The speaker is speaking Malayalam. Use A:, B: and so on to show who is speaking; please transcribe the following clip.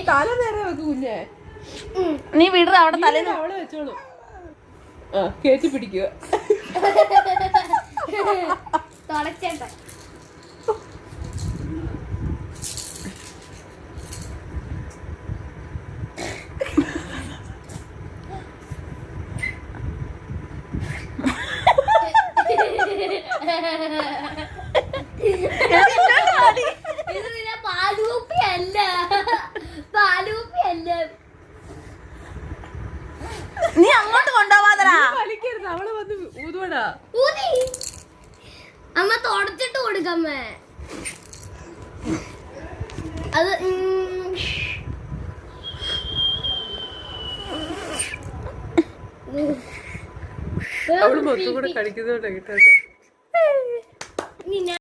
A: തല നേരെ വെക്ക് കുഞ്ഞെ.
B: നീ വിടറ അവിടെ തലേന്ന്
A: അവളെ വെച്ചോളൂ. കേറ്റി പിടിക്കുക.
C: തുടച്ചേട്ട ഇത് പിന്നെ പാലൂപ്പിയല്ല, പാലൂപ്പിയല്ല.
B: നീ അങ്ങോട്ട് കൊണ്ടുപോവാതരാ.
A: വലിക്കരുത്, അവള് വന്ന് ഊതുവടാ.
C: ഊതി അമ്മ തുടച്ചിട്ട് കൊടുക്കമ്മേ. അത്
A: അവള് മൊത്തം കൂടെ കഴിക്കുന്നോണ്ടാ കിട്ടാത്ത.